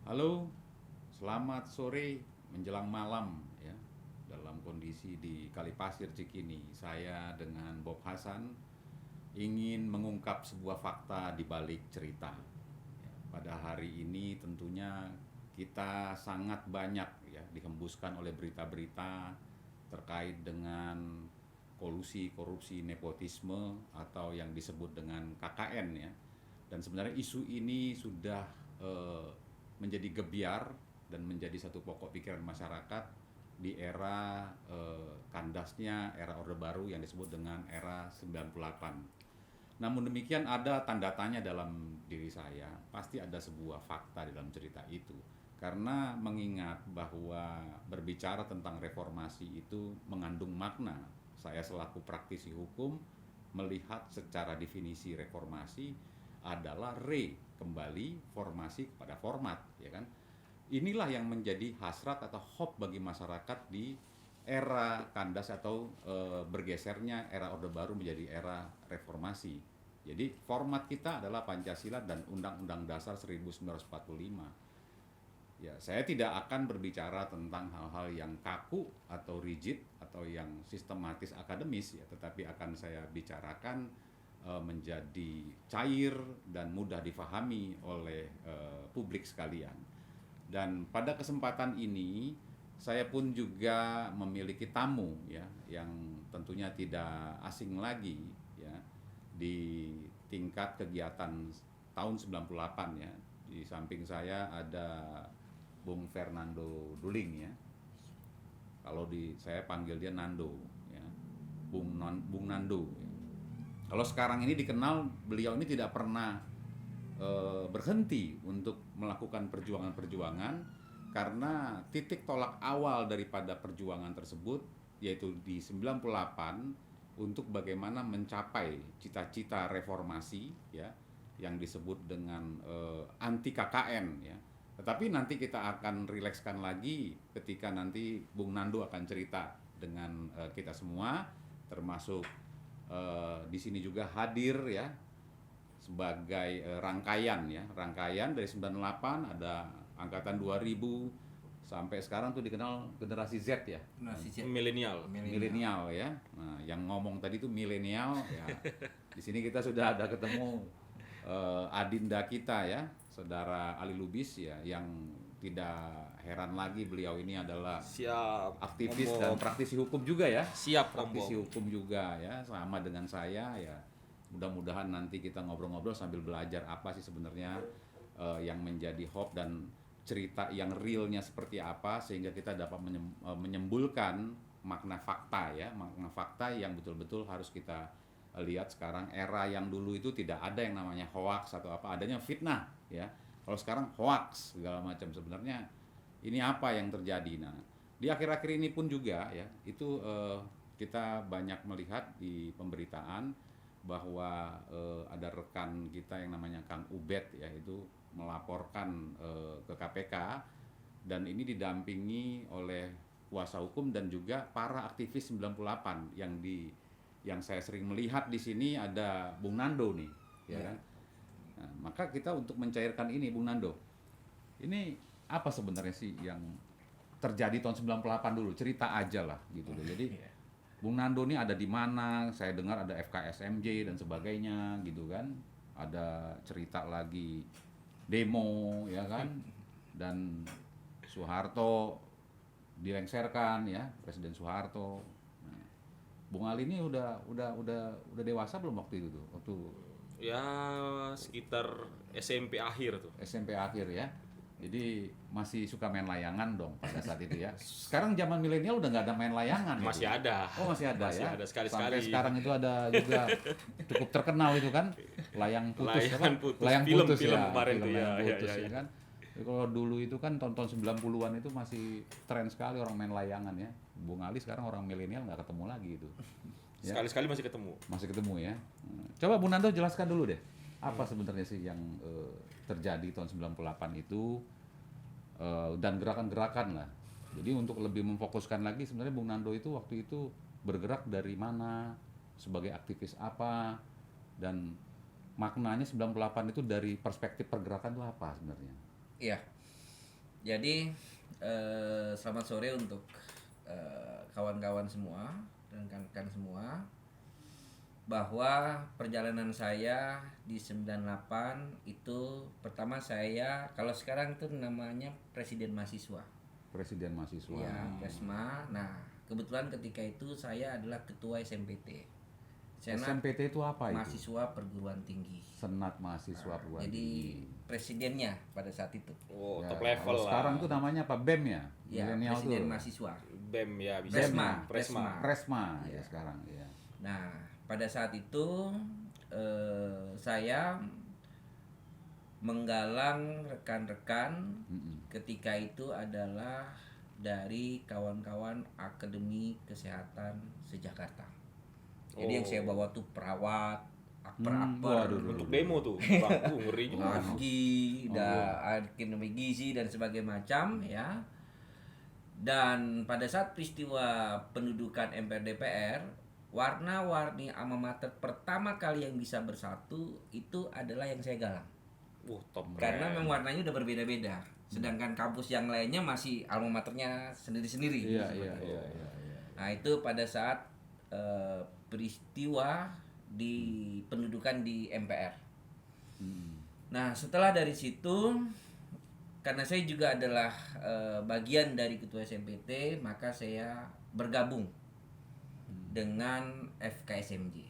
Halo, selamat sore menjelang malam ya. Dalam kondisi di Kalipasir Cikini, saya dengan Bob Hasan ingin mengungkap sebuah fakta di balik cerita. Ya, pada hari ini tentunya kita sangat banyak ya dihembuskan oleh berita-berita terkait dengan kolusi, korupsi, nepotisme atau yang disebut dengan KKN ya. Dan sebenarnya isu ini sudah eh, menjadi gebiar dan menjadi satu pokok pikiran masyarakat di era kandasnya era Orde Baru yang disebut dengan era 98. Namun demikian ada tanda tanya dalam diri saya, pasti ada sebuah fakta di dalam cerita itu. Karena mengingat bahwa berbicara tentang reformasi itu mengandung makna. Saya selaku praktisi hukum melihat secara definisi reformasi adalah kembali formasi kepada format, ya kan? Inilah yang menjadi hasrat atau hope bagi masyarakat di era kandas atau bergesernya era Orde Baru menjadi era reformasi. Jadi format kita adalah Pancasila dan Undang-Undang Dasar 1945. Ya, saya tidak akan berbicara tentang hal-hal yang kaku atau rigid atau yang sistematis akademis ya, tetapi akan saya bicarakan menjadi cair dan mudah difahami oleh publik sekalian. Dan pada kesempatan ini saya pun juga memiliki tamu ya yang tentunya tidak asing lagi ya di tingkat kegiatan tahun 98 ya. Di samping saya ada Bung Fernando Duling ya. Kalau saya panggil dia Nando ya. Bung Nando ya. Kalau sekarang ini dikenal beliau ini tidak pernah berhenti untuk melakukan perjuangan-perjuangan karena titik tolak awal daripada perjuangan tersebut yaitu di 98 untuk bagaimana mencapai cita-cita reformasi ya yang disebut dengan anti KKN ya. Tetapi nanti kita akan rilekskan lagi ketika nanti Bung Nando akan cerita dengan kita semua, termasuk di sini juga hadir ya sebagai rangkaian dari 98 ada angkatan 2000 sampai sekarang tuh dikenal generasi Z ya. Generasi Z. Milenial ya. Nah, yang ngomong tadi tuh milenial ya. Di sini kita sudah ada ketemu adinda kita ya, Saudara Ali Lubis ya, yang tidak heran lagi beliau ini adalah aktivis dan praktisi hukum juga ya. Praktisi hukum juga ya, sama dengan saya ya. Mudah-mudahan nanti kita ngobrol-ngobrol sambil belajar apa sih sebenarnya yang menjadi hope dan cerita yang realnya seperti apa sehingga kita dapat menyembulkan makna fakta ya, makna fakta yang betul-betul harus kita lihat sekarang. Era yang dulu itu tidak ada yang namanya hoax atau apa, adanya fitnah ya. Kalau sekarang hoax segala macam, sebenarnya ini apa yang terjadi. Nah, di akhir-akhir ini pun juga ya, itu kita banyak melihat di pemberitaan bahwa ada rekan kita yang namanya Kang Ubed ya, itu melaporkan ke KPK dan ini didampingi oleh kuasa hukum dan juga para aktivis 98 yang saya sering melihat di sini ada Bung Nando nih ya kan. Nah, maka kita untuk mencairkan ini Bung Nando, ini apa sebenarnya sih yang terjadi tahun 98 dulu, cerita aja lah gitu loh. Jadi Bung Nando ini ada di mana? Saya dengar ada FKSMJ dan sebagainya gitu kan. Ada cerita lagi demo ya kan. Dan Soeharto dilengserkan ya, Presiden Soeharto. Nah, Bung Ali ini udah dewasa belum waktu itu tuh? Waktu Ya sekitar SMP akhir tuh. SMP akhir ya. Jadi masih suka main layangan dong pada saat itu ya. Sekarang zaman milenial udah nggak ada main layangan. Masih ya? ada. Oh masih ada Masih ya. ada sekali-sekali. Sampai sekarang itu ada juga cukup terkenal itu kan, layang putus. Layangan putus. Layang Film putus ya. kemarin tuh layang ya, putus ya kan. Jadi kalau dulu itu kan tahun 90-an itu masih tren sekali orang main layangan ya. Bung Ali sekarang orang milenial nggak ketemu lagi itu. Ya. Sekali-sekali masih ketemu. Masih ketemu ya. Coba Bung Nando jelaskan dulu deh. Apa sebenarnya sih yang terjadi tahun 98 itu dan gerakan-gerakan lah. Jadi untuk lebih memfokuskan lagi sebenarnya Bung Nando itu waktu itu bergerak dari mana, sebagai aktivis apa, dan maknanya 98 itu dari perspektif pergerakan itu apa sebenarnya? Iya. Jadi selamat sore untuk kawan-kawan semua dan rekan-rekan semua, bahwa perjalanan saya di 98 itu pertama saya kalau sekarang itu namanya Presiden Mahasiswa. Presiden mahasiswa. Ya, Presma. Nah, kebetulan ketika itu saya adalah ketua SMPT. Senat SMPT itu apa itu? Mahasiswa Perguruan Tinggi. Senat mahasiswa perguruan Jadi tinggi. presidennya pada saat itu. Oh, Ya, top level kalau lah. sekarang tuh namanya apa, BEM ya? Ya, Milenial presiden tuh. mahasiswa. BEM ya bisa. Presma, Presma. Presma ya Ya. sekarang ya. Nah, pada saat itu saya menggalang rekan-rekan ketika itu adalah dari kawan-kawan Akademi Kesehatan Sejakarta. Jadi yang saya bawa tuh perawat, akper-akper, Untuk demo tuh. Bang, ngeri juga. lagi, akademi gizi dan sebagainya macam ya. Dan pada saat peristiwa pendudukan MPR DPR, warna-warni alma mater pertama kali yang bisa bersatu itu adalah yang saya galang. Top. Karena memang warnanya udah berbeda-beda. Sedangkan kampus yang lainnya masih alma maternya sendiri-sendiri. Iya, Seperti iya, itu. iya, iya, iya. Nah, itu pada saat peristiwa di pendudukan di MPR. Nah, setelah dari situ, karena saya juga adalah bagian dari ketua SMPT, maka saya bergabung dengan FKSMJ,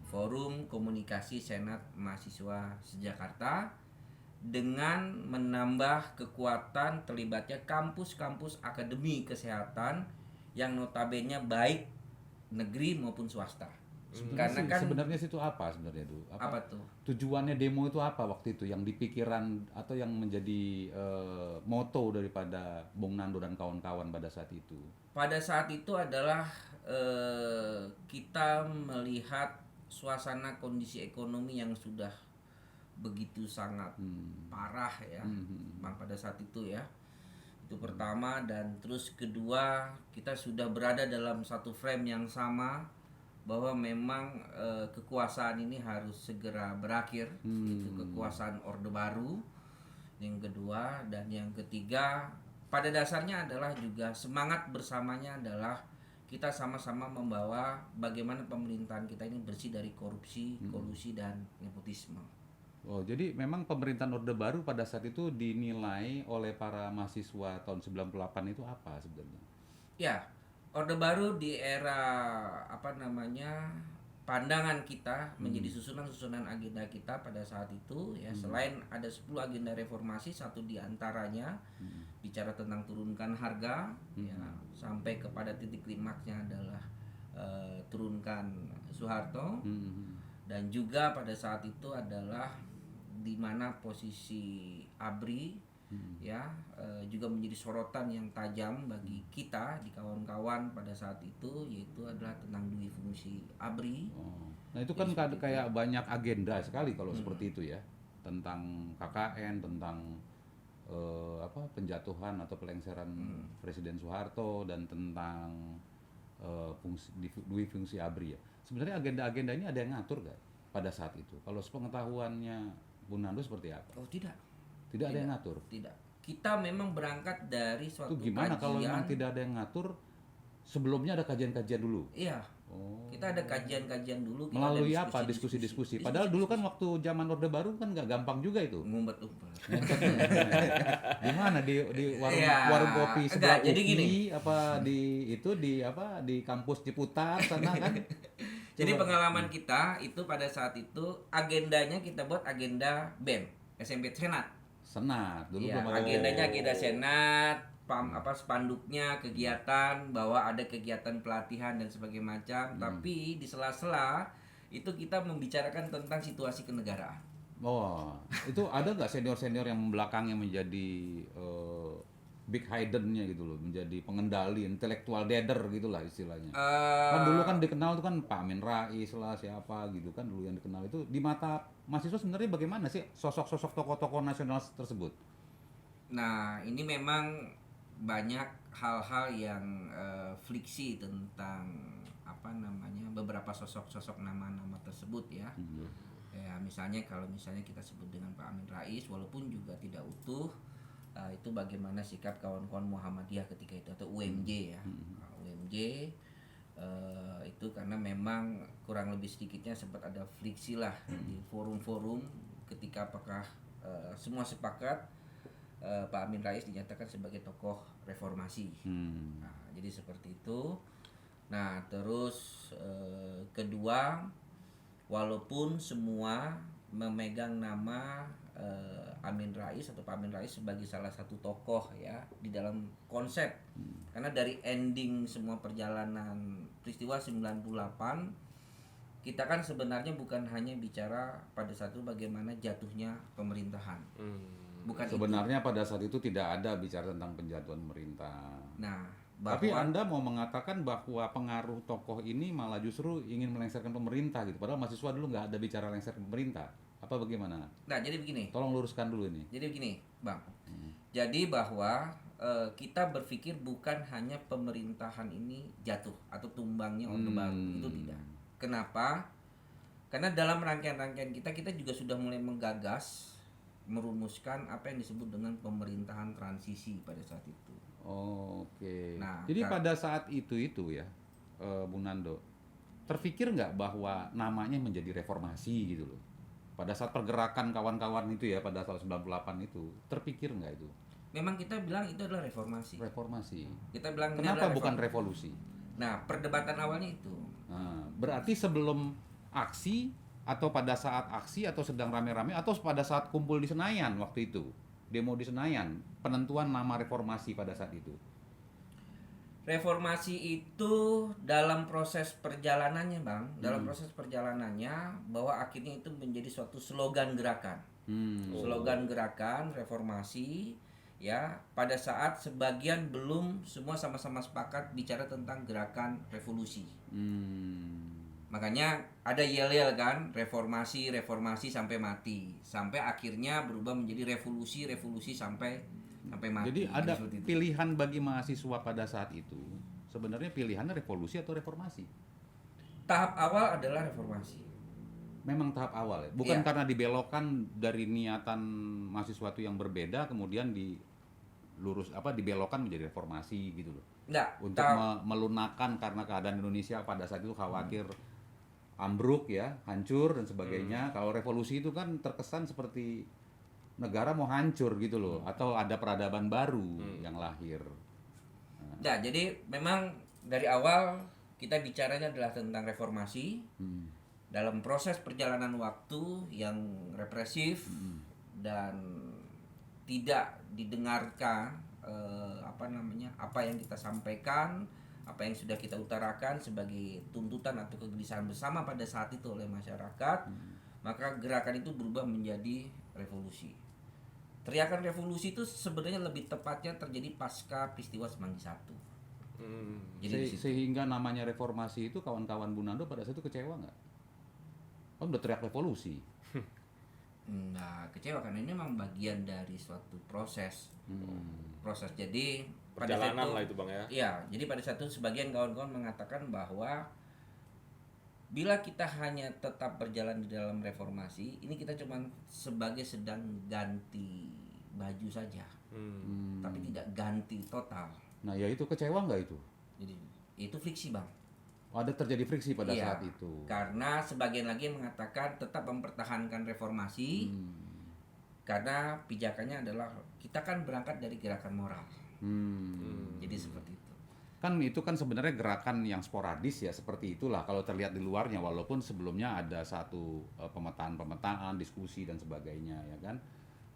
Forum Komunikasi Senat Mahasiswa Sejakarta, dengan menambah kekuatan terlibatnya kampus-kampus akademi kesehatan yang notabene baik negeri maupun swasta. Karena kan Sebenarnya situ apa sebenarnya itu? apa tuh? Tujuannya demo itu apa waktu itu yang dipikiran atau yang menjadi moto daripada Bung Nando dan kawan-kawan pada saat itu? Pada saat itu adalah kita melihat suasana kondisi ekonomi yang sudah begitu sangat parah ya, Bang, pada saat itu ya. Itu pertama, dan terus kedua kita sudah berada dalam satu frame yang sama bahwa memang kekuasaan ini harus segera berakhir, itu kekuasaan Orde Baru. Yang kedua dan yang ketiga pada dasarnya adalah juga semangat bersamanya adalah kita sama-sama membawa bagaimana pemerintahan kita ini bersih dari korupsi, kolusi dan nepotisme. Oh, jadi memang pemerintahan Orde Baru pada saat itu dinilai oleh para mahasiswa tahun 98 itu apa sebenarnya? Ya, Orde Baru di era pandangan kita menjadi susunan-susunan agenda kita pada saat itu ya, selain ada 10 agenda reformasi, satu di antaranya bicara tentang turunkan harga ya, sampai kepada titik klimaksnya adalah turunkan Soeharto. Dan juga pada saat itu adalah di mana posisi ABRI ya juga menjadi sorotan yang tajam bagi kita di kawan-kawan pada saat itu, yaitu adalah tentang dui fungsi ABRI. Oh. Nah, itu kan kayak banyak agenda sekali kalau seperti itu ya. Tentang KKN, tentang penjatuhan atau pelengseran Presiden Soeharto, dan tentang dui fungsi ABRI ya. Sebenarnya agenda-agenda ini ada yang ngatur gak pada saat itu? Kalau sepengetahuannya Bung Nando seperti apa? Oh tidak. Tidak ada yang ngatur? Tidak. Kita memang berangkat dari suatu Itu gimana kajian. kalau memang tidak ada yang ngatur? Sebelumnya ada kajian-kajian dulu? Iya. Oh. Kita ada kajian-kajian dulu. Kita Melalui ada apa? Diskusi-diskusi. Padahal dulu kan waktu zaman Orde Baru kan nggak gampang juga itu. ngumpet-ngumpet. Gimana di warung, Iya. warung kopi sebelah Enggak, jadi UPI, gini. di kampus Ciputat sana kan? Jadi pengalaman kita itu pada saat itu agendanya kita buat agenda BEM, SMP Senat. Senat dulu Ya, belum ada. agendanya agenda Senat, spanduknya kegiatan bahwa ada kegiatan pelatihan dan sebagainya macam, tapi di sela-sela itu kita membicarakan tentang situasi kenegaraan. Oh, itu ada nggak senior-senior yang belakangnya menjadi big hidden-nya gitu loh, menjadi pengendali intelektual dader gitulah istilahnya. Kan dulu kan dikenal tuh kan Pak Amin Rais lah, siapa gitu kan dulu yang dikenal. Itu di mata mahasiswa sebenarnya bagaimana sih sosok-sosok tokoh-tokoh nasional tersebut? Nah, ini memang banyak hal-hal yang fliksi tentang beberapa sosok-sosok nama-nama tersebut ya. Ya misalnya kalau misalnya kita sebut dengan Pak Amin Rais, walaupun juga tidak utuh, itu bagaimana sikap kawan-kawan Muhammadiyah ketika itu atau UMJ ya. Nah, UMJ itu karena memang kurang lebih sedikitnya sempat ada friksi lah di forum-forum ketika apakah semua sepakat Pak Amin Rais dinyatakan sebagai tokoh reformasi. Nah, jadi seperti itu. Nah, terus kedua, walaupun semua memegang nama Amin Rais atau Pak Amin Rais sebagai salah satu tokoh ya di dalam konsep, karena dari ending semua perjalanan peristiwa 98 kita kan sebenarnya bukan hanya bicara pada saat itu bagaimana jatuhnya pemerintahan. Bukan Sebenarnya pada saat itu tidak ada bicara tentang penjatuhan pemerintah. Nah, Tapi Anda mau mengatakan bahwa pengaruh tokoh ini malah justru ingin melengsarkan pemerintah gitu. Padahal mahasiswa dulu nggak ada bicara lengser pemerintah. Apa bagaimana? Nah, jadi begini. Tolong luruskan dulu ini. Jadi begini, Bang. Jadi bahwa kita berpikir bukan hanya pemerintahan ini jatuh atau tumbangnya Orde Baru, itu tidak. Kenapa? Karena dalam rangkaian-rangkaian kita juga sudah mulai menggagas, merumuskan apa yang disebut dengan pemerintahan transisi pada saat itu. Oke. Nah, Jadi pada saat itu ya, Bu Nando, terfikir nggak bahwa namanya menjadi reformasi gitu loh? Pada saat pergerakan kawan-kawan itu ya, pada tahun 98 itu, terpikir nggak itu? Memang kita bilang itu adalah reformasi. Reformasi. Kita bilang ini Kenapa adalah bukan revolusi? Nah, perdebatan awalnya itu. Nah, berarti sebelum aksi atau pada saat aksi atau sedang rame-rame atau pada saat kumpul di Senayan waktu itu, demo di Senayan, penentuan nama reformasi pada saat itu. Reformasi itu dalam proses perjalanannya, Bang, dalam proses perjalanannya bahwa akhirnya itu menjadi suatu slogan gerakan. Slogan gerakan reformasi ya, pada saat sebagian belum semua sama-sama sepakat bicara tentang gerakan revolusi. Makanya ada yel-yel kan, reformasi sampai mati, sampai akhirnya berubah menjadi revolusi sampai mati. Jadi ada pilihan bagi mahasiswa pada saat itu. Sebenarnya pilihannya revolusi atau reformasi? Tahap awal adalah reformasi. Memang tahap awal ya, bukan Iya. karena dibelokkan dari niatan mahasiswa itu yang berbeda kemudian dibelokkan menjadi reformasi gitu loh. Enggak, Untuk melunakkan karena keadaan Indonesia pada saat itu khawatir ambruk ya, hancur dan sebagainya. Kalau revolusi itu kan terkesan seperti negara mau hancur gitu loh, atau ada peradaban baru yang lahir. Nah, jadi memang dari awal kita bicaranya adalah tentang reformasi dalam proses perjalanan waktu yang represif dan tidak didengarkan apa yang kita sampaikan, apa yang sudah kita utarakan sebagai tuntutan atau kegelisahan bersama pada saat itu oleh masyarakat, maka gerakan itu berubah menjadi revolusi. Teriakan revolusi itu sebenarnya lebih tepatnya terjadi pasca peristiwa Semanggi I. Jadi Sehingga namanya reformasi itu kawan-kawan Bu Nando pada saat itu kecewa nggak? Kan udah teriak revolusi. Nah, kecewa karena ini memang bagian dari suatu proses. Proses. Jadi pada saat Perjalanan lah itu Bang ya. Iya, jadi pada saat itu sebagian kawan-kawan mengatakan bahwa bila kita hanya tetap berjalan di dalam reformasi, ini kita cuma sebagai sedang ganti baju saja, tapi tidak ganti total. Nah ya itu kecewa nggak itu? Jadi itu friksi, Bang. Ada terjadi friksi pada Iya, saat itu. karena sebagian lagi mengatakan tetap mempertahankan reformasi karena pijakannya adalah kita kan berangkat dari gerakan moral. Jadi seperti itu. Kan itu kan sebenarnya gerakan yang sporadis ya, seperti itulah kalau terlihat di luarnya, walaupun sebelumnya ada satu pemetaan, diskusi dan sebagainya ya kan.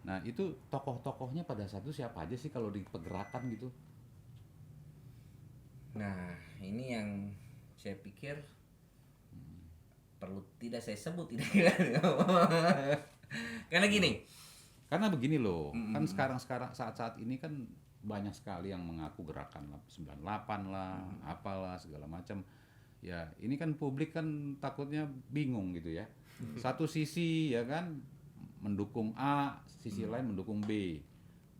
Nah itu tokoh-tokohnya pada saat itu siapa aja sih kalau di pergerakan gitu? Nah, ini yang saya pikir perlu tidak saya sebut tidak. Karena gini. Karena begini loh, kan sekarang saat-saat ini kan banyak sekali yang mengaku gerakan 98 lah, apalah segala macam. Ya, ini kan publik kan takutnya bingung gitu ya. Satu sisi ya kan mendukung A, sisi lain mendukung B.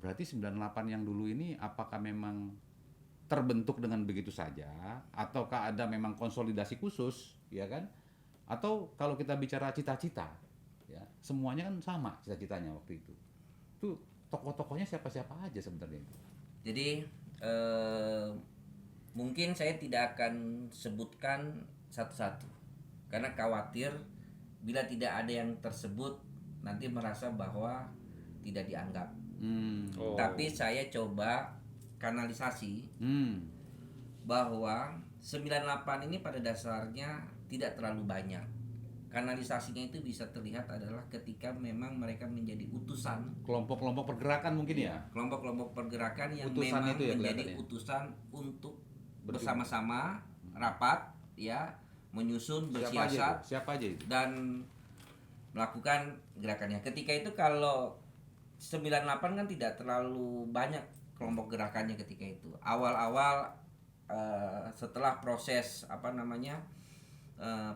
Berarti 98 yang dulu ini apakah memang terbentuk dengan begitu saja ataukah ada memang konsolidasi khusus ya kan? Atau kalau kita bicara cita-cita ya, semuanya kan sama cita-citanya waktu itu. Itu tokoh-tokohnya siapa-siapa aja sebenarnya itu? Jadi mungkin saya tidak akan sebutkan satu-satu karena khawatir bila tidak ada yang tersebut nanti merasa bahwa tidak dianggap. Oh. Tapi saya coba kanalisasi bahwa 98 ini pada dasarnya tidak terlalu banyak. Kanalisasinya itu bisa terlihat adalah ketika memang mereka menjadi utusan Kelompok-kelompok pergerakan mungkin ya? kelompok-kelompok pergerakan yang Utusan memang itu ya menjadi kelihatannya. utusan untuk Berjumpa. bersama-sama rapat ya menyusun Siapa aja bersiasat itu? Siapa aja itu? dan melakukan gerakannya. Ketika itu kalau 98 kan tidak terlalu banyak kelompok gerakannya ketika itu. Awal-awal setelah proses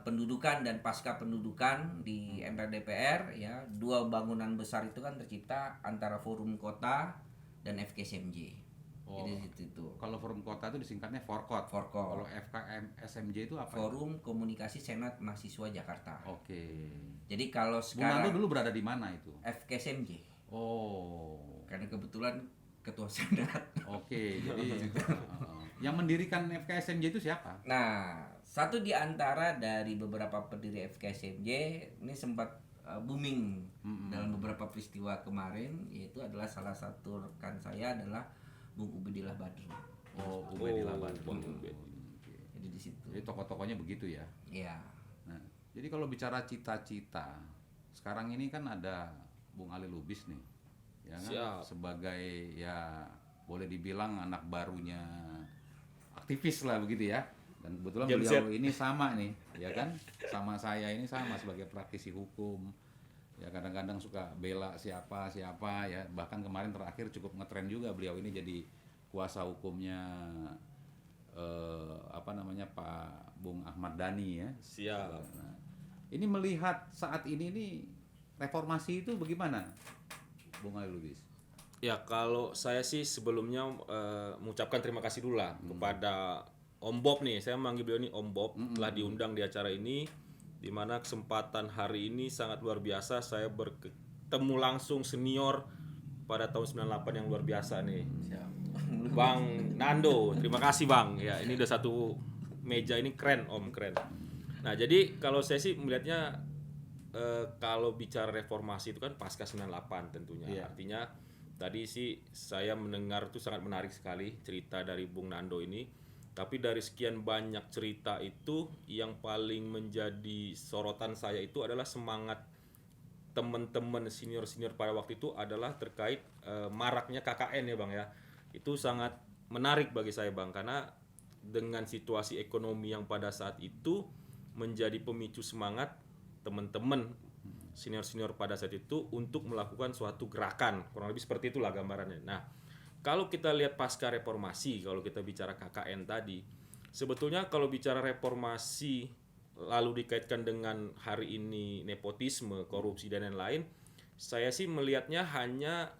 pendudukan dan pasca pendudukan di MPR DPR ya, dua bangunan besar itu kan tercipta antara Forum Kota dan FKSMJ. Oh. Jadi itu Kalau forum kota itu disingkatnya Forkot. Forkot. Kalau FKM SMJ itu apa? Forum Komunikasi Senat Mahasiswa Jakarta. Oke. Jadi kalau Bung Nando sekarang dulu berada di mana itu? FKSMJ Oh. karena kebetulan ketua senat. Oke, jadi yang mendirikan FKSMJ itu siapa? Nah, satu di antara dari beberapa pendiri FKSMJ ini sempat booming dalam beberapa peristiwa kemarin, yaitu adalah salah satu rekan saya adalah Bung Ubedillah Badrun. Oh, Ubedillah Badrun. Bang Ubed. Oke. Jadi di situ. Jadi tokoh-tokohnya begitu ya. Iya. Nah, jadi kalau bicara cita-cita, sekarang ini kan ada Bung Ali Lubis nih, ya kan? Siap. Sebagai ya boleh dibilang anak barunya aktivis lah begitu ya. Dan kebetulan Gen beliau Z. ini sama nih, ya kan? Sama saya ini sama sebagai praktisi hukum. Ya kadang-kadang suka bela siapa ya. Bahkan kemarin terakhir cukup ngetren juga beliau ini jadi kuasa hukumnya Pak Bung Ahmad Dhani ya. Siap. Nah, ini melihat saat ini nih reformasi itu bagaimana, Bung Ali Lubis? Ya kalau saya sih sebelumnya mengucapkan terima kasih dulu lah kepada Om Bob nih. Saya manggil beliau ini Om Bob, telah diundang di acara ini, di mana kesempatan hari ini sangat luar biasa. Saya bertemu langsung senior pada tahun 98 yang luar biasa nih. Bang Nando, terima kasih Bang. Ya, ini udah satu meja ini keren Om, keren. Nah, jadi kalau saya sih melihatnya kalau bicara reformasi itu kan pasca 98 tentunya. Iya. Artinya tadi sih saya mendengar tuh sangat menarik sekali cerita dari Bung Nando ini. Tapi dari sekian banyak cerita itu yang paling menjadi sorotan saya itu adalah semangat teman-teman senior-senior pada waktu itu adalah terkait maraknya KKN ya Bang ya. Itu sangat menarik bagi saya Bang karena dengan situasi ekonomi yang pada saat itu menjadi pemicu semangat teman-teman senior-senior pada saat itu untuk melakukan suatu gerakan, kurang lebih seperti itulah gambarannya. Nah, kalau kita lihat pasca reformasi, kalau kita bicara KKN tadi, sebetulnya kalau bicara reformasi lalu dikaitkan dengan hari ini nepotisme, korupsi dan lain-lain, saya sih melihatnya hanya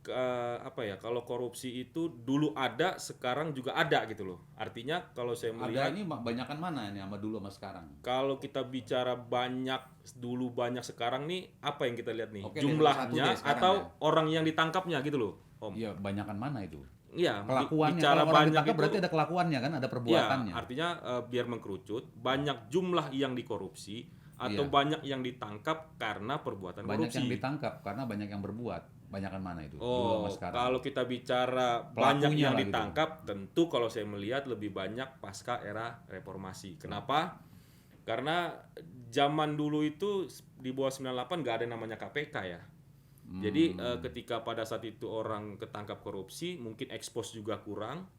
kalau korupsi itu dulu ada, sekarang juga ada gitu loh. Artinya kalau saya melihat Ada ini banyakan mana ini sama dulu sama sekarang? kalau kita bicara banyak dulu banyak sekarang nih apa yang kita lihat nih? Oke, Jumlahnya deh, sekarang atau ya. orang yang ditangkapnya gitu loh, Om. Iya, banyakan mana itu? Iya, Kelakuannya, bicara kalau orang banyak ditangkap itu berarti ada kelakuannya kan, ada perbuatannya. ya, artinya biar mengkerucut, banyak jumlah yang dikorupsi atau Iya. banyak yang ditangkap karena perbuatan Banyak korupsi. yang ditangkap karena banyak yang berbuat. Banyakan mana itu? Dulu Oh, sama sekarang. kalau kita bicara Pelakunya banyak yang lah gitu. ditangkap, tentu kalau saya melihat lebih banyak pasca era reformasi. Kenapa? Karena zaman dulu itu di bawah 98 nggak ada namanya KPK ya. Jadi ketika pada saat itu orang ketangkap korupsi, mungkin ekspos juga kurang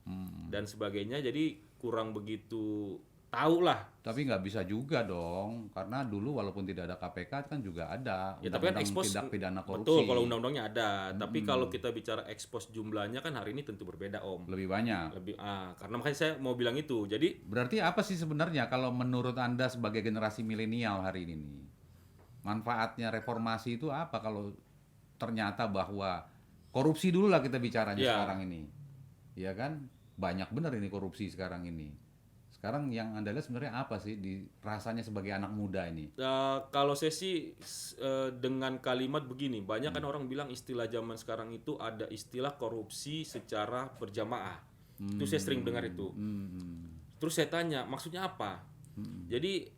dan sebagainya. Jadi kurang begitu tahu lah. Tapi nggak bisa juga dong, karena dulu walaupun tidak ada KPK kan juga ada Ya tapi kan undang-undang ekspos tindak pidana korupsi. betul kalau undang-undangnya ada. Tapi kalau kita bicara ekspos jumlahnya kan hari ini tentu berbeda Om. Lebih banyak. Karena makanya saya mau bilang itu. Jadi Berarti apa sih sebenarnya kalau menurut Anda sebagai generasi milenial hari ini nih? Manfaatnya reformasi itu apa kalau ternyata bahwa korupsi dulu lah kita bicaranya Ya. sekarang ini. Ya kan? Banyak benar ini korupsi sekarang ini. Sekarang yang Anda lihat sebenarnya apa sih rasanya sebagai anak muda ini? Kalau saya sih dengan kalimat begini, banyak kan orang bilang istilah zaman sekarang itu ada istilah korupsi secara berjamaah. Itu saya sering dengar itu. Terus saya tanya, maksudnya apa? Jadi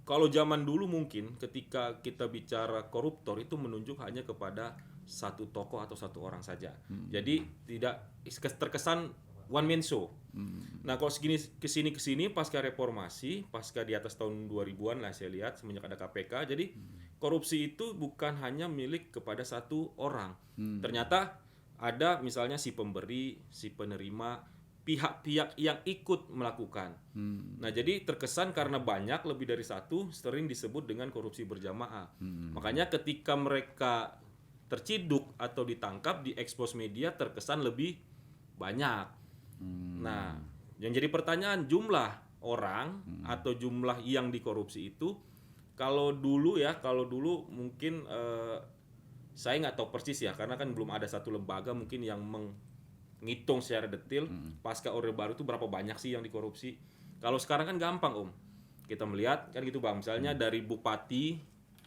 kalau zaman dulu mungkin ketika kita bicara koruptor itu menunjuk hanya kepada satu tokoh atau satu orang saja. Jadi tidak terkesan one man show. Nah, kalau kesini pasca reformasi, pasca di atas tahun 2000-an lah saya lihat semenjak ada KPK, jadi korupsi itu bukan hanya milik kepada satu orang. Ternyata ada misalnya si pemberi, si penerima, pihak-pihak yang ikut melakukan. Nah, jadi terkesan karena banyak lebih dari satu sering disebut dengan korupsi berjamaah. Makanya ketika mereka terciduk atau ditangkap di expose media terkesan lebih banyak. Nah, yang jadi pertanyaan jumlah orang atau jumlah yang dikorupsi itu kalau dulu mungkin saya nggak tahu persis ya karena kan belum ada satu lembaga mungkin yang menghitung secara detail pasca Orde Baru itu berapa banyak sih yang dikorupsi. Kalau sekarang kan gampang kita melihat kan gitu Bang, misalnya dari bupati,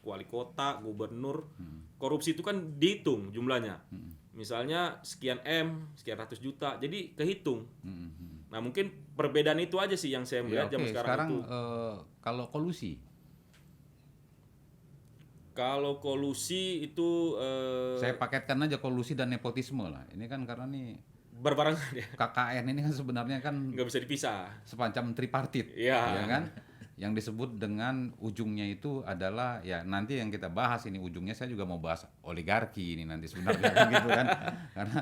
wali kota, gubernur, korupsi itu kan dihitung jumlahnya. Misalnya sekian M, sekian ratus juta, jadi kehitung. Nah mungkin perbedaan itu aja sih yang saya melihat zaman sekarang itu. Kalau kolusi? Kalau kolusi itu saya paketkan aja kolusi dan nepotisme lah. Ini kan karena nih berbarengan ya. KKN ini kan sebenarnya kan nggak bisa dipisah. Semacam tripartit, ya kan? Yang disebut dengan ujungnya itu adalah ya nanti yang kita bahas ini ujungnya saya juga mau bahas oligarki ini nanti sebenarnya kan gitu kan. Karena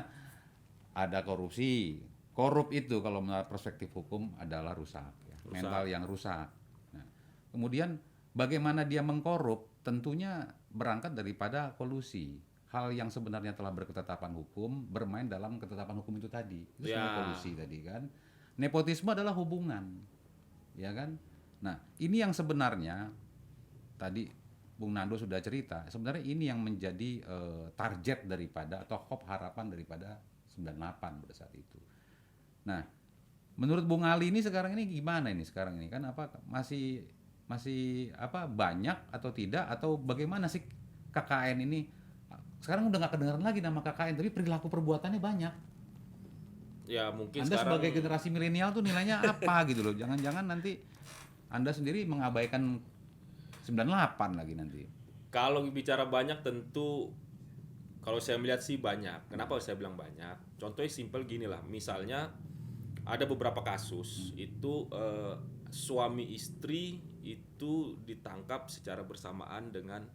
ada korupsi. Korup itu kalau menurut perspektif hukum adalah rusak. Mental yang rusak. Nah, kemudian bagaimana dia mengkorup tentunya berangkat daripada kolusi. Hal yang sebenarnya telah berketetapan hukum bermain dalam ketetapan hukum itu tadi. Itu sebenarnya kolusi tadi kan. Nepotisme adalah hubungan. Ya kan? Nah, ini yang sebenarnya tadi Bung Nando sudah cerita, sebenarnya ini yang menjadi target daripada atau hope harapan daripada 98 pada saat itu. Nah, menurut Bung Ali ini sekarang ini gimana ini sekarang ini kan apa masih apa banyak atau tidak atau bagaimana sih KKN ini sekarang udah nggak kedengaran lagi nama KKN tapi perilaku perbuatannya banyak. Ya mungkin Anda sekarang sebagai generasi milenial tuh nilainya apa gitu loh. Jangan-jangan nanti Anda sendiri mengabaikan 98 lagi nanti. Kalau bicara banyak tentu kalau saya melihat sih banyak. Kenapa saya bilang banyak? Contohnya simpel gini lah. Misalnya ada beberapa kasus itu suami istri itu ditangkap secara bersamaan dengan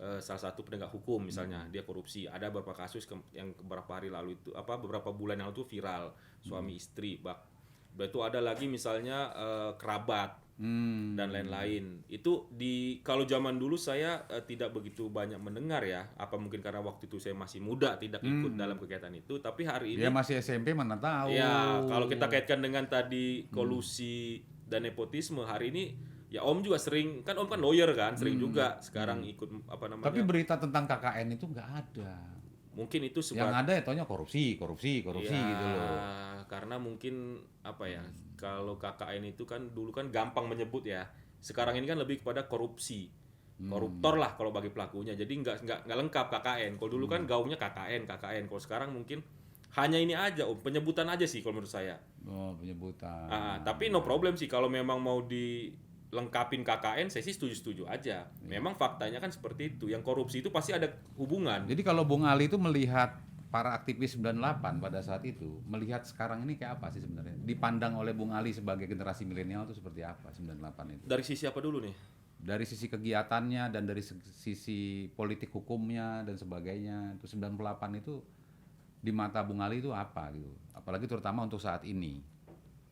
salah satu penegak hukum misalnya dia korupsi. Ada beberapa kasus yang beberapa hari lalu itu beberapa bulan yang lalu itu viral suami istri. Itu ada lagi misalnya kerabat dan lain-lain. Itu kalau zaman dulu saya tidak begitu banyak mendengar ya. Apa mungkin karena waktu itu saya masih muda tidak ikut dalam kegiatan itu. Tapi hari ini dia masih SMP mana tahu. Ya kalau kita kaitkan dengan tadi kolusi dan nepotisme hari ini ya Om juga sering kan Om kan lawyer kan sering juga sekarang ikut Tapi berita tentang KKN itu nggak ada. Mungkin itu yang ada ya taunya korupsi ya, gitu loh. Karena mungkin kalau KKN itu kan dulu kan gampang menyebut ya. Sekarang ini kan lebih kepada korupsi. Koruptor lah kalau bagi pelakunya. Jadi nggak lengkap KKN. Kalau dulu kan gaungnya KKN. Kalau sekarang mungkin hanya ini aja penyebutan aja sih kalau menurut saya. Oh, penyebutan. Tapi no problem sih kalau memang mau dilengkapin KKN saya sih setuju aja. Memang faktanya kan seperti itu. Yang korupsi itu pasti ada hubungan. Jadi kalau Bung Ali itu melihat para aktivis 98 pada saat itu, melihat sekarang ini kayak apa sih sebenarnya? Dipandang oleh Bung Ali sebagai generasi milenial itu seperti apa 98 itu? Dari sisi apa dulu nih? Dari sisi kegiatannya dan dari sisi politik hukumnya dan sebagainya. Itu 98 itu di mata Bung Ali itu apa gitu? Apalagi terutama untuk saat ini.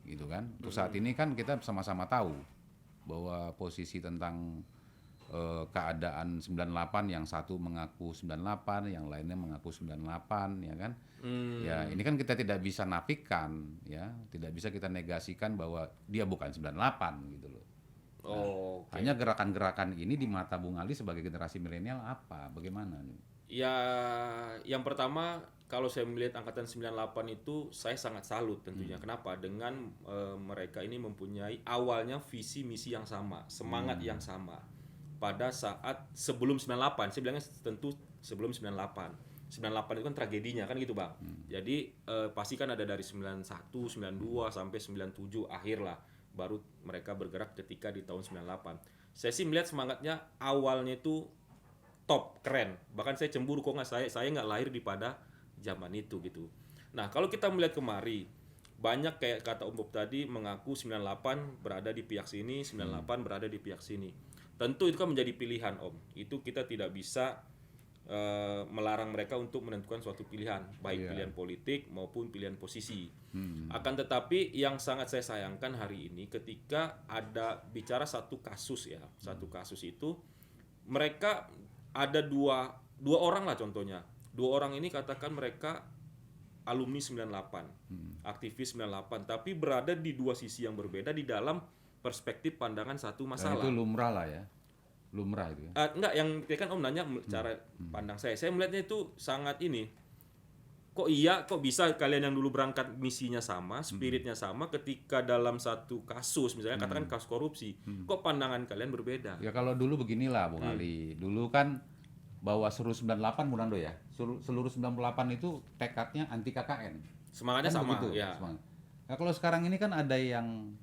Gitu kan? Untuk saat ini kan kita sama-sama tahu bahwa posisi tentang keadaan 98 yang satu mengaku 98, yang lainnya mengaku 98 ya kan. Ya, ini kan kita tidak bisa nafikan ya, tidak bisa kita negasikan bahwa dia bukan 98 gitu loh. Okay. Hanya gerakan-gerakan ini di mata Bung Ali sebagai generasi milenial apa? Bagaimana nih? Ya, yang pertama kalau saya melihat angkatan 98 itu saya sangat salut tentunya. Kenapa? Dengan mereka ini mempunyai awalnya visi misi yang sama, semangat yang sama. Pada saat sebelum 98, saya bilangnya tentu sebelum 98. 98 itu kan tragedinya kan gitu, Bang. Jadi pasti kan ada dari 91, 92 sampai 97 akhir lah baru mereka bergerak ketika di tahun 98. Saya sih melihat semangatnya awalnya itu top, keren. Bahkan saya cemburu kok nggak saya nggak lahir di pada zaman itu gitu. Nah, kalau kita melihat kemari, banyak kayak kata Om Bob tadi mengaku 98 berada di pihak sini, 98 berada di pihak sini. Tentu itu kan menjadi pilihan, Om. Itu kita tidak bisa melarang mereka untuk menentukan suatu pilihan, baik pilihan politik maupun pilihan posisi. Akan tetapi yang sangat saya sayangkan hari ini ketika ada bicara satu kasus ya, satu kasus itu mereka ada dua orang lah contohnya. Dua orang ini katakan mereka alumni 98, aktivis 98, tapi berada di dua sisi yang berbeda di dalam perspektif pandangan satu masalah. Dan itu lumrah lah ya. Lumrah itu ya. Enggak, yang kan Om nanya cara pandang saya. Saya melihatnya itu sangat ini. Kok bisa kalian yang dulu berangkat misinya sama, spiritnya sama, ketika dalam satu kasus, misalnya katakan kasus korupsi, kok pandangan kalian berbeda? Ya kalau dulu beginilah Bung Ali. Dulu kan bahwa seluruh 98 Bung Nando ya. Seluruh 98 itu tekadnya anti KKN. Semangatnya Kan sama begitu, ya. semangat. Nah, kalau sekarang ini kan ada yang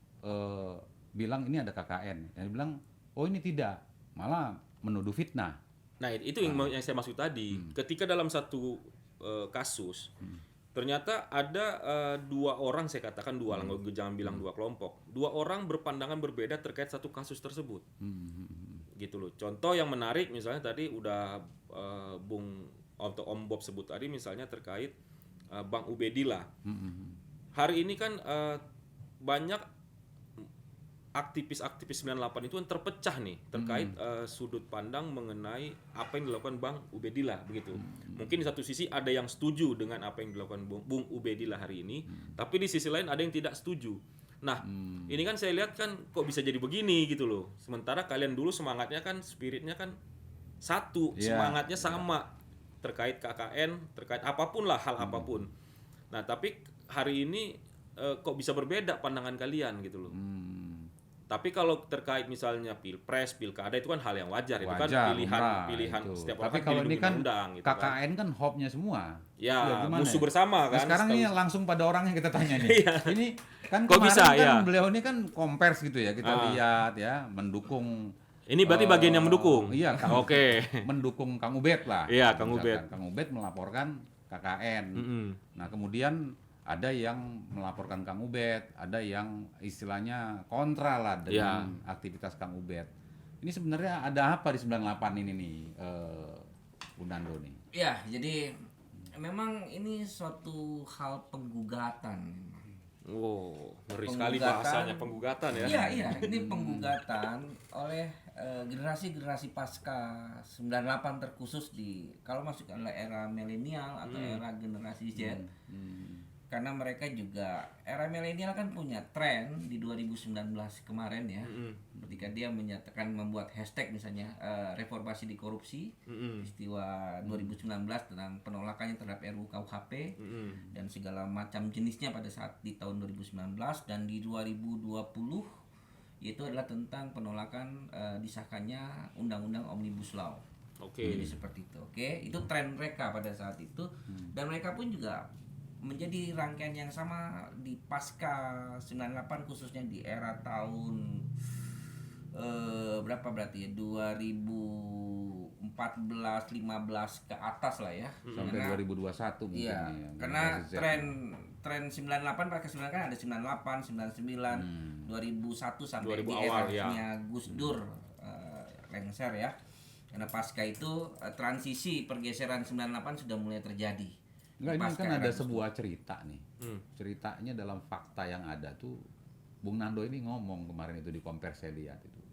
bilang ini ada KKN. Yang bilang oh ini tidak. Malah menuduh fitnah. Nah, itu yang saya maksud tadi. Ketika dalam satu kasus ternyata ada dua orang, saya katakan dua lah, jangan bilang dua kelompok. Dua orang berpandangan berbeda terkait satu kasus tersebut. Gitu loh. Contoh yang menarik misalnya tadi udah Om Bob sebut tadi misalnya terkait Bang Ubedillah. Hari ini kan banyak aktivis-aktivis 98 itu yang terpecah nih terkait sudut pandang mengenai apa yang dilakukan Bang Ubedillah begitu. Mungkin di satu sisi ada yang setuju dengan apa yang dilakukan Bung Ubedillah hari ini, tapi di sisi lain ada yang tidak setuju. Nah, ini kan saya lihat kan kok bisa jadi begini gitu loh. Sementara kalian dulu semangatnya kan, spiritnya kan satu, semangatnya sama terkait KKN, terkait apapun lah, hal apapun. Nah, tapi hari ini kok bisa berbeda pandangan kalian gitu loh. Tapi kalau terkait misalnya pilpres, pilkada itu kan hal yang wajar, itu kan pilihan itu. setiap orang. Tapi kan kalau ini kan gitu KKN kan hopnya semua. Ya, musuh bersama kan. Nah, sekarang ini langsung pada orang yang kita tanya nih. Ini kan kok kemarin bisa, kan beliau ini kan kompers gitu ya, kita lihat ya, mendukung. Ini berarti bagian yang mendukung. Iya, Oke. Mendukung Kang Ubed lah. Iya, Kang Ubed. Kang Ubed melaporkan KKN. Nah, kemudian ada yang melaporkan Kang Ubed, ada yang istilahnya kontra lah dengan aktivitas Kang Ubed. Ini sebenarnya ada apa di 98 ini nih, Bu Nando nih? Ya, jadi memang ini suatu hal penggugatan. Wow, ngeri sekali bahasanya penggugatan ya. Iya, ini penggugatan oleh generasi-generasi pasca 98 terkhusus di kalau masuk adalah era milenial atau era generasi Z. Karena mereka juga era milenial kan punya tren di 2019 kemarin ya, ketika dia menyatakan membuat hashtag misalnya reformasi di korupsi, peristiwa 2019 tentang penolakannya terhadap RUU KUHP dan segala macam jenisnya pada saat di tahun 2019, dan di 2020 itu adalah tentang penolakan disahkannya Undang-Undang Omnibus Law. Jadi seperti itu. Itu tren mereka pada saat itu, dan mereka pun juga menjadi rangkaian yang sama di pasca 98 khususnya di era tahun berapa berarti ya 2014 15 ke atas lah ya, sampai 2021 mungkin ya, karena tren 98 pasca 98 kan ada 98 99 2001 sampai 2000 di awal, eranya Gus Dur lengser ya, karena pasca itu transisi pergeseran 98 sudah mulai terjadi. Enggak, ini kan ada sebuah cerita nih. Ceritanya dalam fakta yang ada tuh, Bung Nando ini ngomong kemarin itu di Kompers saya lihat itu.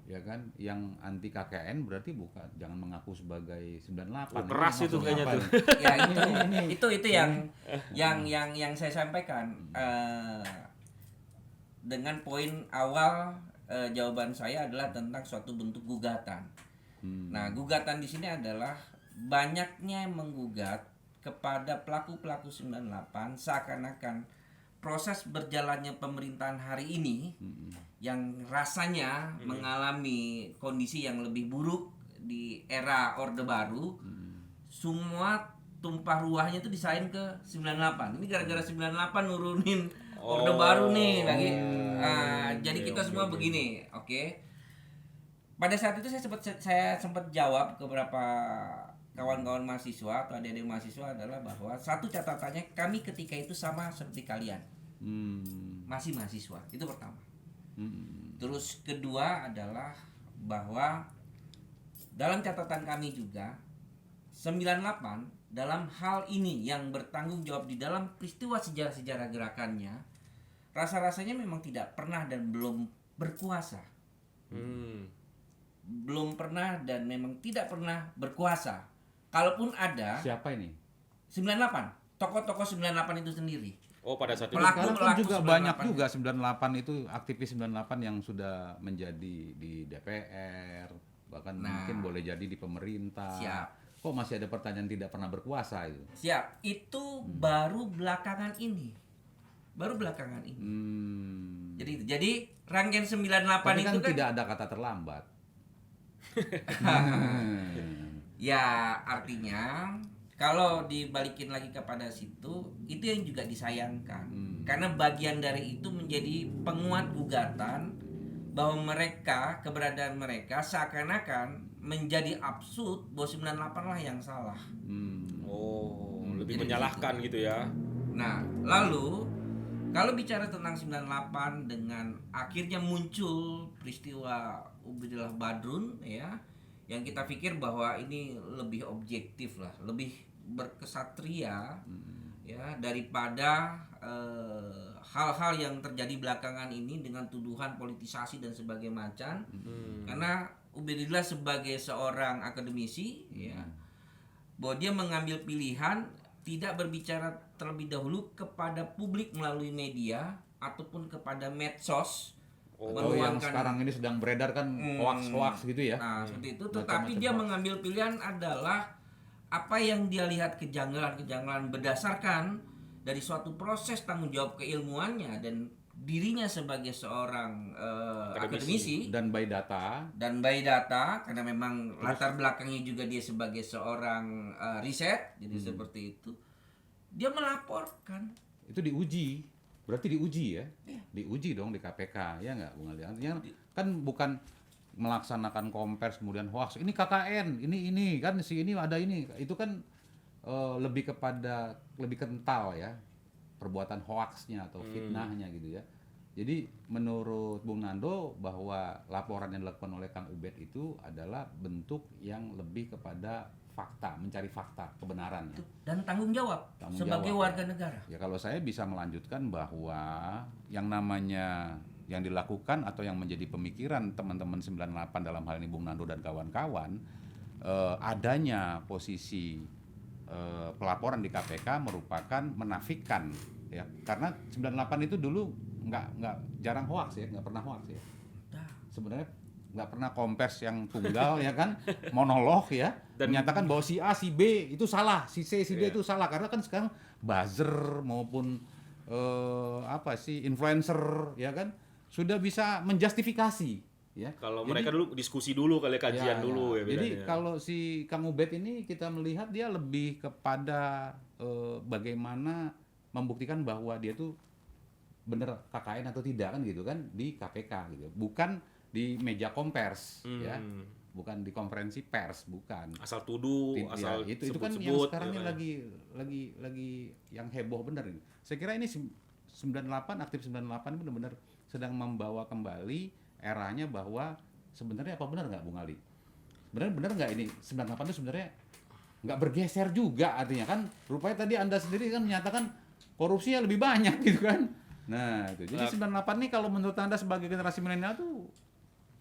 Ya kan, yang anti KKN berarti bukan, jangan mengaku sebagai 98. Keras itu kayaknya tuh. Ya itu yang saya sampaikan dengan poin awal jawaban saya adalah tentang suatu bentuk gugatan. Nah, gugatan di sini adalah banyaknya yang menggugat kepada pelaku-pelaku 98 seakan-akan proses berjalannya pemerintahan hari ini yang rasanya mengalami kondisi yang lebih buruk di era Orde Baru, semua tumpah ruahnya itu disalahin ke 98. Ini gara-gara 98 nurunin Orde Baru nih lagi. Jadi kita semua begini, oke. Pada saat itu saya sempat jawab ke beberapa kawan-kawan mahasiswa atau adik-adik mahasiswa adalah bahwa satu catatannya, kami ketika itu sama seperti kalian, masih mahasiswa, itu pertama. Terus kedua adalah bahwa dalam catatan kami juga 98 dalam hal ini yang bertanggung jawab di dalam peristiwa sejarah-sejarah gerakannya, rasa-rasanya memang tidak pernah dan belum berkuasa. Belum pernah dan memang tidak pernah berkuasa. Kalaupun ada, Siapa ini? 98, tokoh-tokoh 98 itu sendiri. Oh, pada saat itu Sekarang kan juga 98. banyak juga 98 itu aktivis 98 yang sudah menjadi di DPR, bahkan mungkin boleh jadi di pemerintah. Siap. Kok masih ada pertanyaan tidak pernah berkuasa itu? Siap, itu baru belakangan ini. Baru belakangan ini. Jadi rangkaian 98 Tapi itu kan kan tidak ada kata terlambat. ya artinya kalau dibalikin lagi kepada situ, itu yang juga disayangkan. Karena bagian dari itu menjadi penguat gugatan bahwa mereka, keberadaan mereka seakan-akan menjadi absurd bahwa 98 lah yang salah. Lebih Jadi menyalahkan gitu ya. Nah, lalu kalau bicara tentang 98 dengan akhirnya muncul peristiwa Ubaidillah Badrun ya, yang kita pikir bahwa ini lebih objektif lah, lebih berkesatria ya daripada hal-hal yang terjadi belakangan ini dengan tuduhan politisasi dan sebagainya macam. Karena Ubaidillah sebagai seorang akademisi ya, bahwa dia mengambil pilihan tidak berbicara terlebih dahulu kepada publik melalui media ataupun kepada medsos. Yang sekarang ini sedang beredar kan hoax-hoax gitu ya. Nah, seperti itu. Tetapi dia mengambil pilihan adalah apa yang dia lihat kejanggalan-kejanggalan berdasarkan dari suatu proses tanggung jawab keilmuannya dan dirinya sebagai seorang akademisi dan by data karena memang latar belakangnya juga dia sebagai seorang riset, jadi seperti itu dia melaporkan. Itu berarti diuji ya, diuji dong di KPK ya nggak Bung Ali? Artinya kan bukan melaksanakan kompers kemudian hoax, ini KKN, ini kan si ini ada ini, itu kan lebih kental ya perbuatan hoaxnya atau fitnahnya gitu ya. Jadi menurut Bung Nando bahwa laporan yang dilakukan oleh Kang Ubed itu adalah bentuk yang lebih kepada fakta, mencari fakta, kebenaran ya. Dan tanggung jawab sebagai warga negara. Ya kalau saya bisa melanjutkan bahwa yang namanya yang dilakukan atau yang menjadi pemikiran teman-teman 98 dalam hal ini Bung Nando dan kawan-kawan, adanya posisi pelaporan di KPK merupakan menafikan ya, karena 98 itu dulu nggak jarang hoax ya, nggak pernah hoax ya. Sebenarnya nggak pernah kompers yang tunggal ya kan, monolog ya, dan menyatakan bahwa si A si B itu salah, si C si D itu salah, karena kan sekarang buzzer maupun influencer ya kan sudah bisa menjustifikasi ya. Kalau mereka dulu diskusi dulu kali kajian dulu ya. Jadi kalau si Kang Ubed ini kita melihat dia lebih kepada bagaimana membuktikan bahwa dia tuh bener KKN atau tidak kan gitu kan di KPK gitu. Bukan di meja kompers ya. Bukan di konferensi pers, bukan. Asal tuduh, asal itu kan yang sekarang ini lagi yang heboh bener ini. Saya kira ini 98 aktif 98 ini benar-benar sedang membawa kembali eranya bahwa sebenarnya apa benar nggak Bung Ali? Benar nggak ini 98 itu sebenarnya nggak bergeser juga, artinya kan rupanya tadi Anda sendiri kan menyatakan korupsinya lebih banyak gitu kan. Nah itu jadi 98 nih kalau menurut Anda sebagai generasi milenial tuh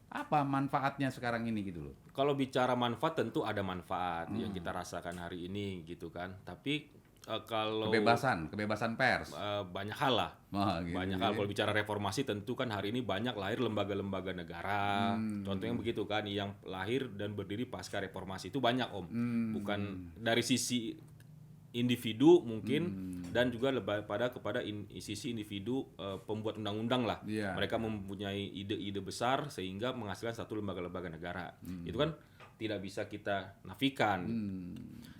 apa manfaatnya sekarang ini gitu loh? Kalau bicara manfaat tentu ada manfaat yang kita rasakan hari ini gitu kan. Tapi kalau kebebasan pers banyak hal lah. Gitu banyak hal. Kalau bicara reformasi tentu kan hari ini banyak lahir lembaga-lembaga negara. Contohnya begitu kan, yang lahir dan berdiri pasca reformasi itu banyak Om. Bukan dari sisi individu mungkin dan juga lebih kepada sisi individu pembuat undang-undang lah. Mereka mempunyai ide-ide besar sehingga menghasilkan satu lembaga-lembaga negara. Itu kan tidak bisa kita nafikan.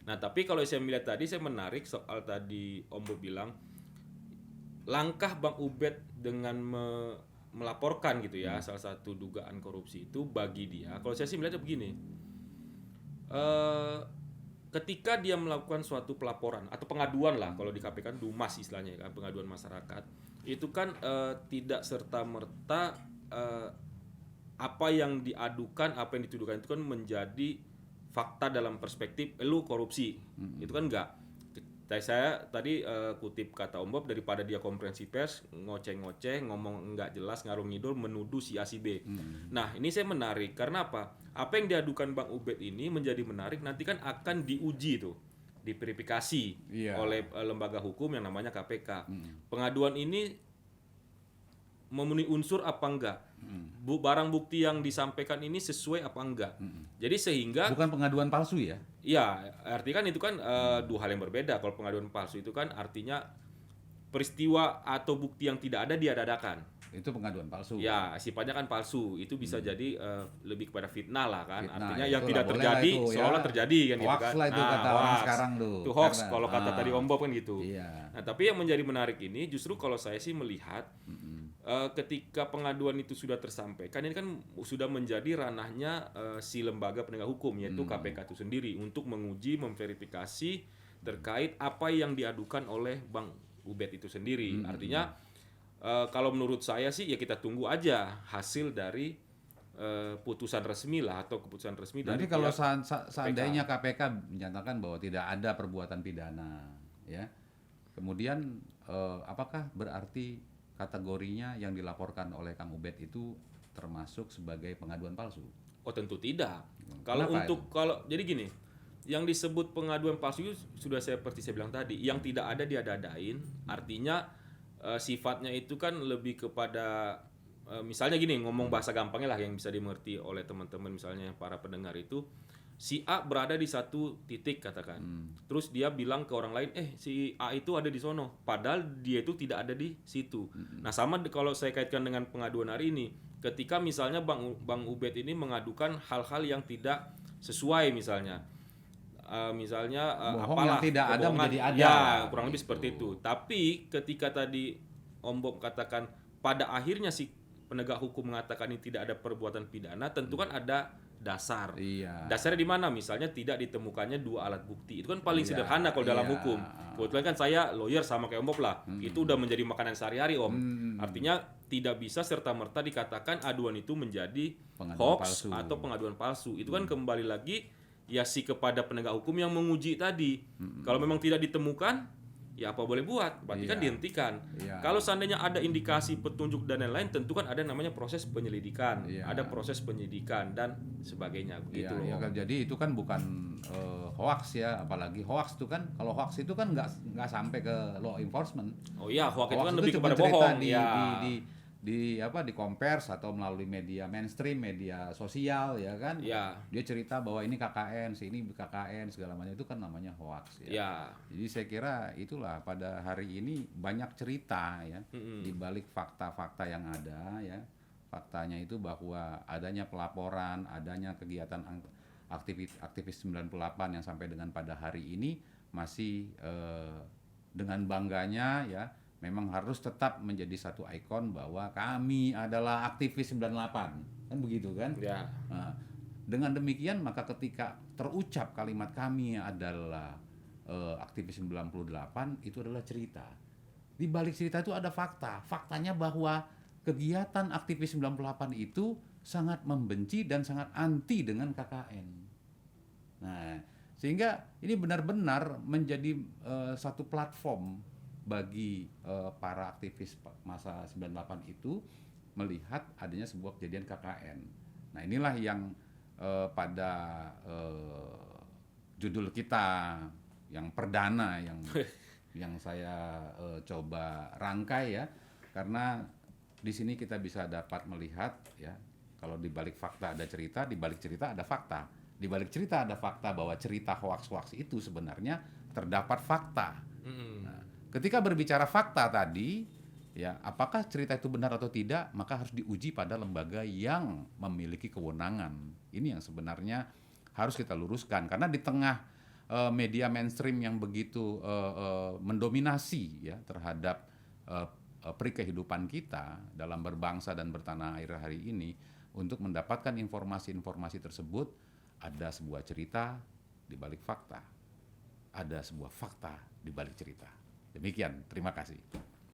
Nah, tapi kalau saya melihat tadi, saya menarik soal tadi Om Bob bilang langkah Bang Ubed dengan melaporkan gitu ya salah satu dugaan korupsi itu, bagi dia, kalau saya sih melihatnya begini, ketika dia melakukan suatu pelaporan atau pengaduan lah, kalau di KPK kan Dumas istilahnya kan, pengaduan masyarakat, itu kan tidak serta-merta apa yang diadukan, apa yang dituduhkan itu kan menjadi fakta dalam perspektif lu korupsi. Itu kan enggak. Saya tadi kutip kata Om Bob, daripada dia konferensi pers ngoceh-ngoceh, ngomong enggak jelas, ngarung ngidul, menuduh si A si B. Nah, ini saya menarik karena apa? Apa yang diadukan Bang Ubed ini menjadi menarik, nanti kan akan diuji tuh, diverifikasi oleh lembaga hukum yang namanya KPK. Pengaduan ini memenuhi unsur apa enggak? Barang bukti yang disampaikan ini sesuai apa enggak? Jadi sehingga bukan pengaduan palsu ya? Iya, artinya kan itu kan dua hal yang berbeda. Kalau pengaduan palsu itu kan artinya peristiwa atau bukti yang tidak ada diadakan. Itu pengaduan palsu. Ya, sifatnya kan palsu. Itu bisa jadi lebih kepada fitnah lah kan. Fitnah, artinya ya yang tidak terjadi seolah terjadi kan gitu kan. Hoax lah itu kata orang sekarang tuh. Itu hoax kalau kata tadi Om Bob kan gitu. Iya. Nah, tapi yang menjadi menarik ini justru kalau saya sih melihat ketika pengaduan itu sudah tersampaikan, ini kan sudah menjadi ranahnya si lembaga penegak hukum, yaitu KPK itu sendiri, untuk menguji, memverifikasi terkait apa yang diadukan oleh Bang Ubed itu sendiri. Artinya kalau menurut saya sih ya kita tunggu aja hasil dari putusan resmi lah, atau keputusan resmi dari nanti kalau seandainya KPK menyatakan bahwa tidak ada perbuatan pidana, ya, kemudian apakah berarti kategorinya yang dilaporkan oleh Kang Ubed itu termasuk sebagai pengaduan palsu? Oh, tentu tidak. Kenapa Jadi gini, yang disebut pengaduan palsu itu sudah seperti saya bilang tadi, yang tidak ada diada-adain, artinya sifatnya itu kan lebih kepada misalnya gini, ngomong bahasa gampangnya lah yang bisa dimengerti oleh teman-teman, misalnya para pendengar itu, si A berada di satu titik katakan, terus dia bilang ke orang lain, si A itu ada di sono, padahal dia itu tidak ada di situ. Nah, sama kalau saya kaitkan dengan pengaduan hari ini, ketika misalnya Bang Ubed ini mengadukan hal-hal yang tidak sesuai, misalnya bohong yang tidak ada menjadi ada. Ya, kurang lebih seperti itu. Tapi ketika tadi Om Bob katakan pada akhirnya si penegak hukum mengatakan ini tidak ada perbuatan pidana, tentu kan ada dasar. Dasarnya di mana? Misalnya tidak ditemukannya dua alat bukti. Itu kan paling sederhana kalau dalam hukum. Kebetulan kan saya lawyer sama kayak Om Bob lah. Itu udah menjadi makanan sehari-hari, Om. Artinya tidak bisa serta-merta dikatakan aduan itu menjadi hoax atau pengaduan palsu. Itu kan kembali lagi ya si kepada penegak hukum yang menguji tadi. Kalau memang tidak ditemukan, ya apa boleh buat, berarti kan dihentikan. Kalau seandainya ada indikasi, petunjuk dan lain-lain, tentu kan ada namanya proses penyelidikan, ada proses penyidikan dan sebagainya, begitu. Jadi itu kan bukan hoax ya, apalagi hoax itu kan, kalau hoax itu kan nggak sampai ke law enforcement. Oh iya, hoax itu kan lebih kepada bohong. Di kompers atau melalui media mainstream, media sosial ya kan. Dia cerita bahwa ini KKN, ini KKN segala macam, itu kan namanya hoax ya. Jadi saya kira itulah pada hari ini banyak cerita ya di balik fakta-fakta yang ada ya. Faktanya itu bahwa adanya pelaporan, adanya kegiatan aktivis 98 yang sampai dengan pada hari ini masih dengan bangganya ya, memang harus tetap menjadi satu ikon bahwa kami adalah aktivis 98, kan begitu kan? Nah, dengan demikian maka ketika terucap kalimat kami adalah aktivis 98, itu adalah cerita. Di balik cerita itu ada fakta. Faktanya bahwa kegiatan aktivis 98 itu sangat membenci dan sangat anti dengan KKN. Nah, sehingga ini benar-benar menjadi satu platform bagi para aktivis masa 98 itu melihat adanya sebuah kejadian KKN. Nah, inilah yang pada judul kita yang perdana yang saya coba rangkai ya, karena di sini kita bisa dapat melihat ya, kalau di balik fakta ada cerita, di balik cerita ada fakta. Di balik cerita ada fakta bahwa cerita hoax-hoax itu sebenarnya terdapat fakta. Nah, ketika berbicara fakta tadi, ya apakah cerita itu benar atau tidak, maka harus diuji pada lembaga yang memiliki kewenangan. Ini yang sebenarnya harus kita luruskan, karena di tengah media mainstream yang begitu mendominasi ya terhadap peri kehidupan kita dalam berbangsa dan bertanah air hari ini, untuk mendapatkan informasi-informasi tersebut ada sebuah cerita di balik fakta, ada sebuah fakta di balik cerita. Demikian, terima kasih.